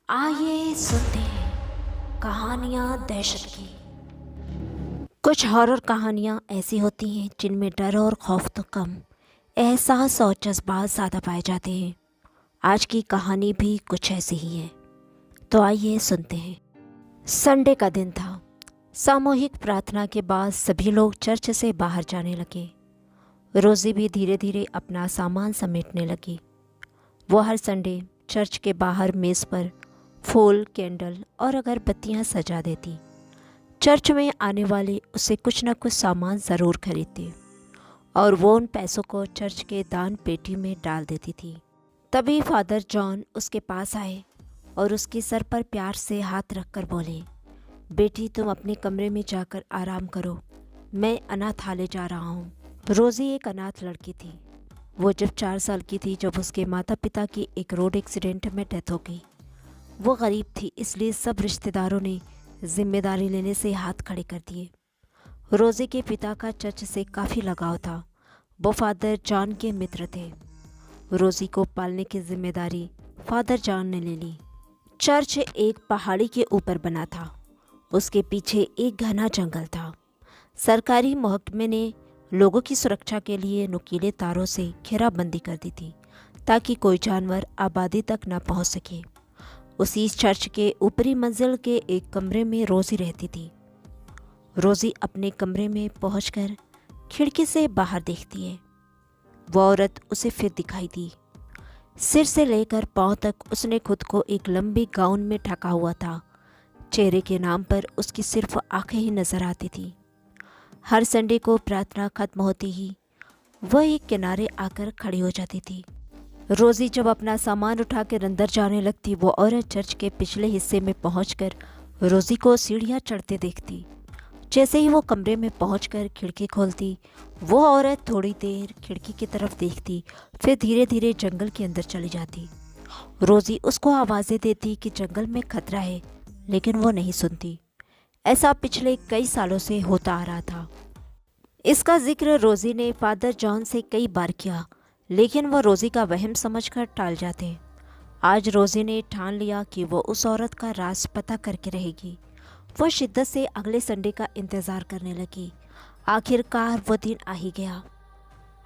आइए सुनते हैं कहानियाँ दहशत की। कुछ हॉरर कहानियाँ ऐसी होती हैं जिनमें डर और खौफ तो कम, एहसास और जज्बात ज़्यादा पाए जाते हैं। आज की कहानी भी कुछ ऐसी ही है, तो आइए सुनते हैं। संडे का दिन था। सामूहिक प्रार्थना के बाद सभी लोग चर्च से बाहर जाने लगे। रोज़ी भी धीरे धीरे अपना सामान समेटने लगी। वो हर संडे चर्च के बाहर मेज़ पर फूल, कैंडल और अगरबत्तियाँ सजा देती। चर्च में आने वाले उससे कुछ न कुछ सामान ज़रूर खरीदते और वो उन पैसों को चर्च के दान पेटी में डाल देती थी। तभी फादर जॉन उसके पास आए और उसके सर पर प्यार से हाथ रखकर बोले, बेटी तुम अपने कमरे में जाकर आराम करो, मैं अनाथालय जा रहा हूँ। रोज़ी एक अनाथ लड़की थी। वो जब 4 साल की थी जब उसके माता पिता की एक रोड एक्सीडेंट में डेथ हो गई। वो गरीब थी, इसलिए सब रिश्तेदारों ने जिम्मेदारी लेने से हाथ खड़े कर दिए। रोज़ी के पिता का चर्च से काफ़ी लगाव था। वो फादर जॉन के मित्र थे। रोज़ी को पालने की जिम्मेदारी फादर जॉन ने ले ली। चर्च एक पहाड़ी के ऊपर बना था। उसके पीछे एक घना जंगल था। सरकारी महकमे ने लोगों की सुरक्षा के लिए नुकीले तारों से घेराबंदी कर दी थी ताकि कोई जानवर आबादी तक न पहुंच सके। उसी चर्च के ऊपरी मंजिल के एक कमरे में रोज़ी रहती थी। रोज़ी अपने कमरे में पहुंचकर खिड़की से बाहर देखती है। वो औरत उसे फिर दिखाई दी। सिर से लेकर पांव तक उसने खुद को एक लंबी गाउन में ढका हुआ था। चेहरे के नाम पर उसकी सिर्फ आंखें ही नजर आती थी। हर संडे को प्रार्थना खत्म होती ही वह एक किनारे आकर खड़ी हो जाती थी। रोज़ी जब अपना सामान उठाकर अंदर जाने लगती, वो औरत चर्च के पिछले हिस्से में पहुंचकर रोज़ी को सीढ़ियां चढ़ते देखती। जैसे ही वो कमरे में पहुंचकर खिड़की खोलती, वो औरत थोड़ी देर खिड़की की तरफ देखती, फिर धीरे धीरे जंगल के अंदर चली जाती। रोज़ी उसको आवाज़ें देती कि जंगल में खतरा है, लेकिन वो नहीं सुनती। ऐसा पिछले कई सालों से होता आ रहा था। इसका जिक्र रोज़ी ने फादर जॉन से कई बार किया, लेकिन वह रोज़ी का वहम समझकर टाल जाते। आज रोज़ी ने ठान लिया कि वो उस औरत का राज पता करके रहेगी। वह शिद्दत से अगले संडे का इंतज़ार करने लगी। आखिरकार वो दिन आ ही गया।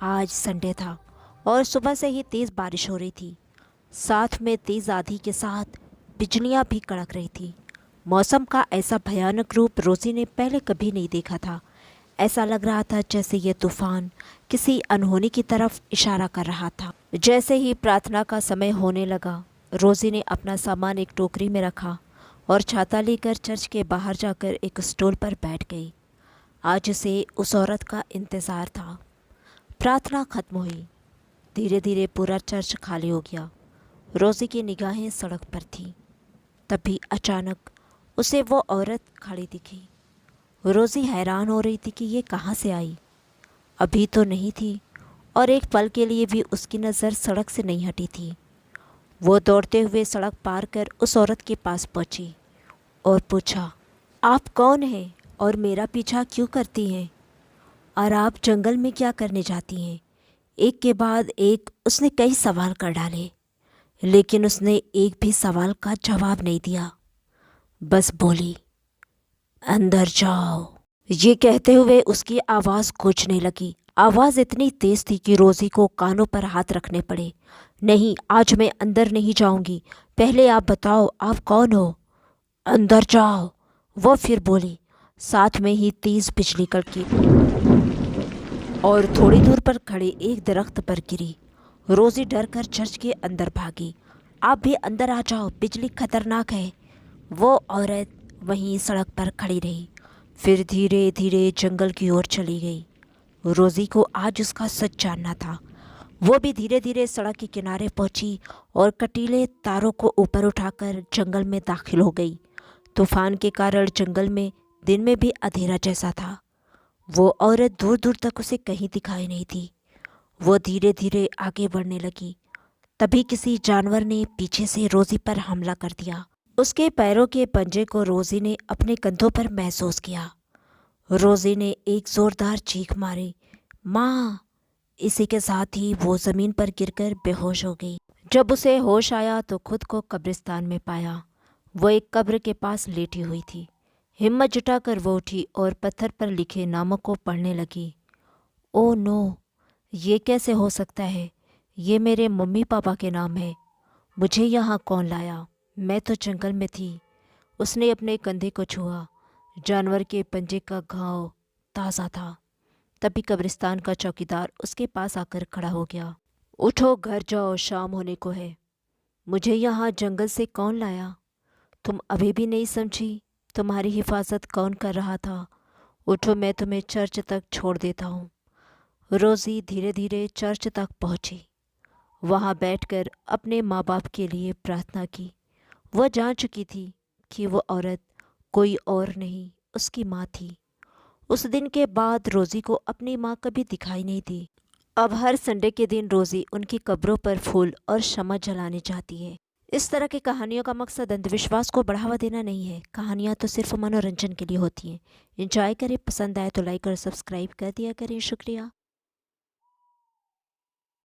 आज संडे था और सुबह से ही तेज़ बारिश हो रही थी। साथ में तेज़ आंधी के साथ बिजलियां भी कड़क रही थी। मौसम का ऐसा भयानक रूप रोज़ी ने पहले कभी नहीं देखा था। ऐसा लग रहा था जैसे ये तूफान किसी अनहोनी की तरफ इशारा कर रहा था। जैसे ही प्रार्थना का समय होने लगा, रोज़ी ने अपना सामान एक टोकरी में रखा और छाता लेकर चर्च के बाहर जाकर एक स्टूल पर बैठ गई। आज उसे उस औरत का इंतज़ार था। प्रार्थना खत्म हुई। धीरे धीरे पूरा चर्च खाली हो गया। रोज़ी की निगाहें सड़क पर थीं। तभी अचानक उसे वो औरत खड़ी दिखी। रोज़ी हैरान हो रही थी कि ये कहाँ से आई। अभी तो नहीं थी और एक पल के लिए भी उसकी नज़र सड़क से नहीं हटी थी। वो दौड़ते हुए सड़क पार कर उस औरत के पास पहुंची और पूछा, आप कौन हैं और मेरा पीछा क्यों करती हैं? और आप जंगल में क्या करने जाती हैं? एक के बाद एक उसने कई सवाल कर डाले, लेकिन उसने एक भी सवाल का जवाब नहीं दिया। बस बोली, अंदर जाओ। ये कहते हुए उसकी आवाज़ गूंजने लगी। आवाज़ इतनी तेज़ थी कि रोज़ी को कानों पर हाथ रखने पड़े। नहीं, आज मैं अंदर नहीं जाऊंगी। पहले आप बताओ, आप कौन हो? अंदर जाओ, वो फिर बोली। साथ में ही तेज़ बिजली कड़की और थोड़ी दूर पर खड़े एक दरख्त पर गिरी। रोज़ी डर कर चर्च के अंदर भागी। आप भी अंदर आ जाओ, बिजली खतरनाक है। वो औरत वहीं सड़क पर खड़ी रही, फिर धीरे धीरे जंगल की ओर चली गई। रोज़ी को आज उसका सच जानना था। वो भी धीरे धीरे सड़क के किनारे पहुंची और कटीले तारों को ऊपर उठाकर जंगल में दाखिल हो गई। तूफान के कारण जंगल में दिन में भी अंधेरा जैसा था। वो औरत दूर दूर तक उसे कहीं दिखाई नहीं थी। वो धीरे धीरे आगे बढ़ने लगी। तभी किसी जानवर ने पीछे से रोज़ी पर हमला कर दिया। उसके पैरों के पंजे को रोज़ी ने अपने कंधों पर महसूस किया। रोज़ी ने एक ज़ोरदार चीख मारी, माँ! इसी के साथ ही वो ज़मीन पर गिरकर बेहोश हो गई। जब उसे होश आया तो खुद को कब्रिस्तान में पाया। वो एक कब्र के पास लेटी हुई थी। हिम्मत जुटाकर वो उठी और पत्थर पर लिखे नामों को पढ़ने लगी। ओ नो, ये कैसे हो सकता है? ये मेरे मम्मी पापा के नाम है। मुझे यहाँ कौन लाया? मैं तो जंगल में थी। उसने अपने कंधे को छुआ। जानवर के पंजे का घाव ताज़ा था। तभी कब्रिस्तान का चौकीदार उसके पास आकर खड़ा हो गया। उठो, घर जाओ, शाम होने को है। मुझे यहाँ जंगल से कौन लाया? तुम अभी भी नहीं समझी? तुम्हारी हिफाजत कौन कर रहा था? उठो, मैं तुम्हें चर्च तक छोड़ देता हूँ। रोज़ी धीरे धीरे चर्च तक पहुँची। वहाँ बैठकर अपने माँ बाप के लिए प्रार्थना की। वह जान चुकी थी कि वो औरत कोई और नहीं, उसकी माँ थी। उस दिन के बाद रोज़ी को अपनी माँ कभी दिखाई नहीं दी। अब हर संडे के दिन रोज़ी उनकी कब्रों पर फूल और शम्मा जलाने जाती है। इस तरह की कहानियों का मकसद अंधविश्वास को बढ़ावा देना नहीं है। कहानियाँ तो सिर्फ मनोरंजन के लिए होती हैं। एंजॉय करें, पसंद आए तो लाइक और सब्सक्राइब कर दिया करें। शुक्रिया।